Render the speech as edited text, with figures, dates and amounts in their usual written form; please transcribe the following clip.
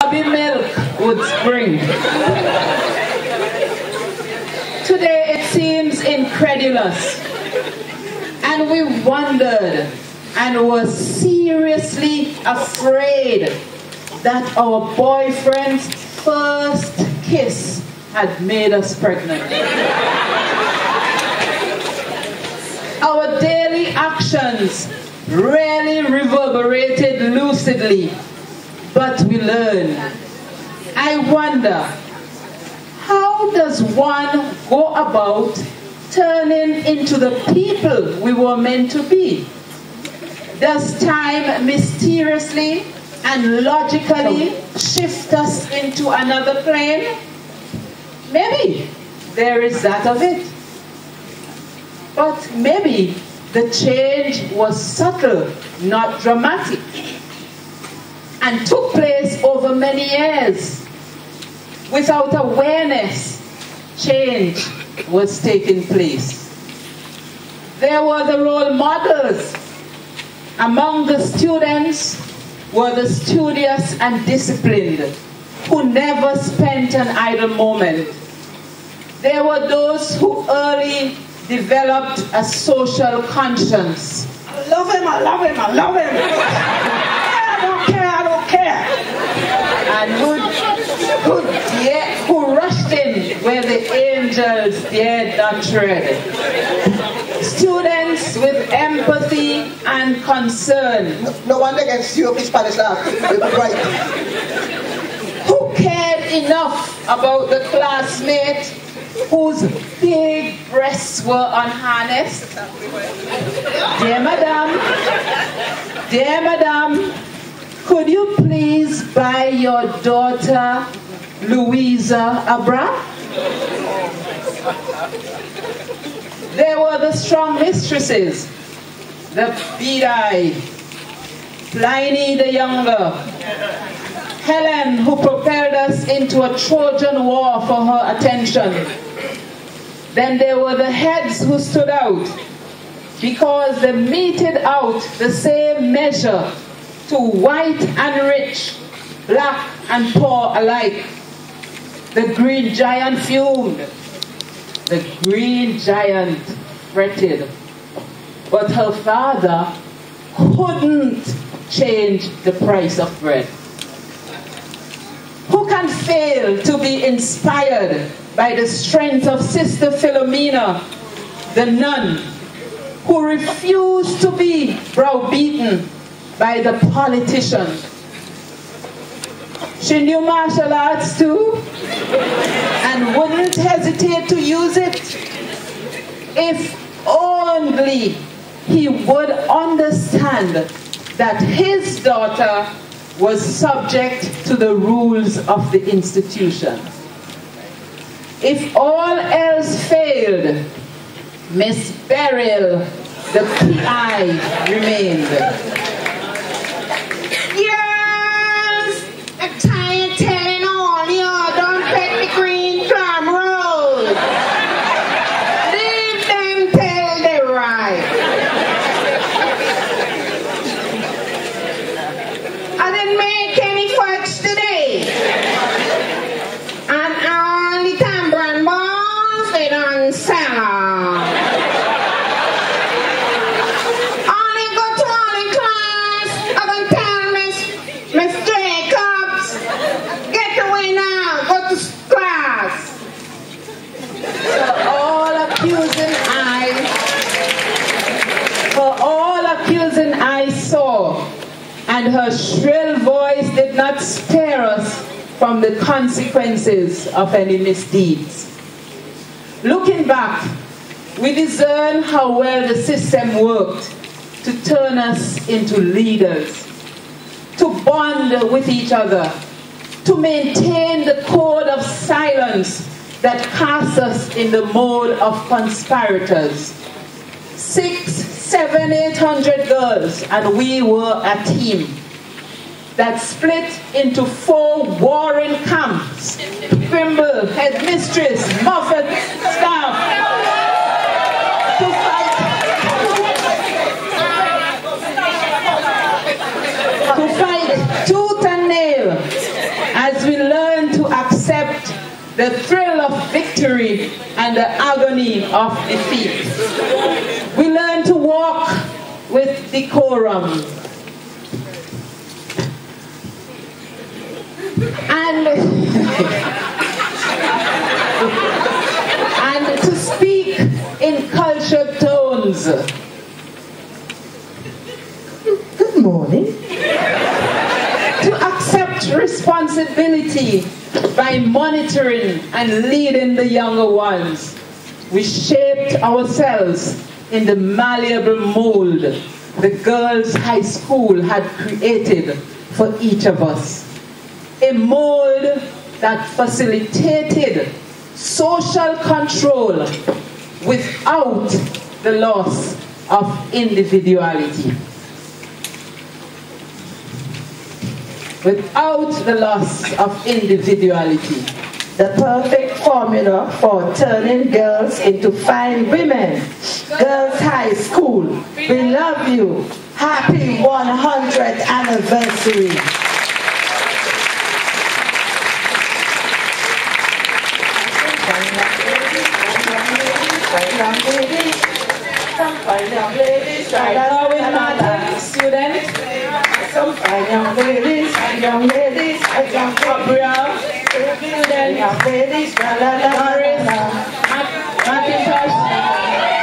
Bobby Milk would spring. Today it seems incredulous, and we wondered and were seriously afraid that our boyfriend's first kiss had made us pregnant. Our daily actions rarely reverberated lucidly, but we learned. I wonder, how does one go about turning into the people we were meant to be? Does time mysteriously and logically shift us into another plane? Maybe there is that of it. But maybe the change was subtle, not dramatic, and took place over many years. Without awareness, change was taking place. There were the role models. Among the students were the studious and disciplined, who never spent an idle moment. There were those who early developed a social conscience. I love him, I love him, I love him. I don't care, I don't care. And who rushed in where the angels dared not tread. Students with empathy and concern. No one against you, please Spanish laugh. Right. Who cared enough about the classmate whose big breasts were unharnessed? Dear madam, could you please buy your daughter Louisa a bra? There were the strong mistresses, the bead-eyed, Pliny the Younger, Helen, who propelled us into a Trojan war for her attention. Then there were the heads who stood out because they meted out the same measure to white and rich, black and poor alike. The green giant fumed. The green giant fretted. But her father couldn't change the price of bread. Who can fail to be inspired by the strength of Sister Philomena, the nun, who refused to be browbeaten by the politician? She knew martial arts too, and wouldn't hesitate to use it if only he would understand that his daughter was subject to the rules of the institution. If all else failed, Miss Beryl, the PI, remained. Yes! I'm tired telling all you, don't take the green drum road. Leave them till they ride. I didn't make any fudge today. And all the tambourine balls, they don't sell. And her shrill voice did not spare us from the consequences of any misdeeds. Looking back, we discern how well the system worked to turn us into leaders, to bond with each other, to maintain the code of silence that casts us in the mode of conspirators. 600, 700, 800 girls, and we were a team that split into 4 warring camps: Wimble, headmistress, Moffat, staff, to fight tooth and nail as we learn to accept the thrill of victory and the agony of defeat. We learn to walk with decorum. And to speak in cultured tones. Good morning. To accept responsibility by monitoring and leading the younger ones. We shaped ourselves in the malleable mold the girls' high school had created for each of us. A mold that facilitated social control without the loss of individuality. Without the loss of individuality. The perfect formula for turning girls into fine women. Girls High School, we love you. Happy 100th anniversary. Some fine young ladies, students. some fine young ladies, young ladies, young Students. young ladies, la la la la la. Macintosh.